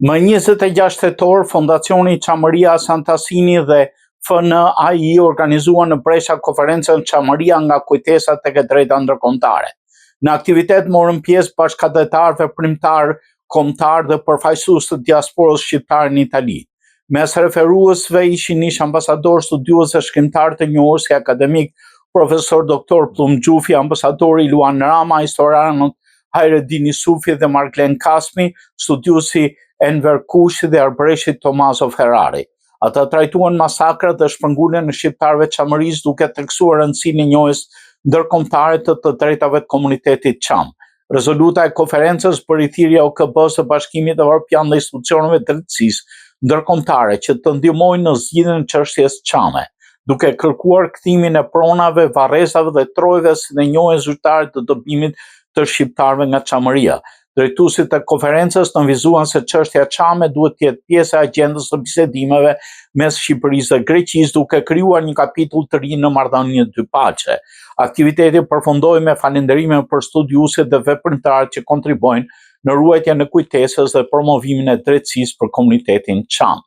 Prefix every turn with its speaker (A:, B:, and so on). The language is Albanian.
A: Më 26 tetor, Fondacioni Çamëria Santasini dhe FNAI organizuan në Brescia konferencën Çamëria nga kujtesa tek e drejta ndërkombëtare. Në aktivitet morën pjesë bashkëdhetarë, veprimtarë, kombëtarë dhe përfaqësues të diasporës shqiptare në Itali. Mes referuesve ishin ish ambasador, studiues dhe shkrimtarë të njohur si akademik profesor doktor Plum Gjufi, ambasadori Luan Rama, historianët Hayreddin Sufi dhe Marglen Kasmi, studiuesi Enver Kushi dhe arbëreshi Tommaso Ferrari. Ata trajtuan masakrat dhe shpërnguljen e shqiptarëve të Çamërisë duke theksuar rëndësinë e njohjes ndërkombëtare të drejtave të komunitetit çam. Rezoluta e konferencës bëri thirrje OKB-s së Bashkimit Evropian dhe institucioneve të drejtësisë ndërkombëtare që të ndihmojnë në zgjidhjen e çështjes çame, duke kërkuar kthimin e pronave, varrezave dhe trojave si dhe njohjes zyrtare të dëbimit të shqiptarëve nga Çamëria. Drejtuesit e konferencës nënvizuan se çështja çame duhet të jetë pjesë e agjendës së bisedimeve mes Shqipërisë dhe Greqisë, duke krijuar një kapitull të ri në marrëdhënien dy paqe. Aktiviteti përfundoi me falënderime për studiuesit dhe veprimtarët që kontribuojnë në ruajtjen e kujtesës dhe promovimin e drejtësisë për komunitetin çam.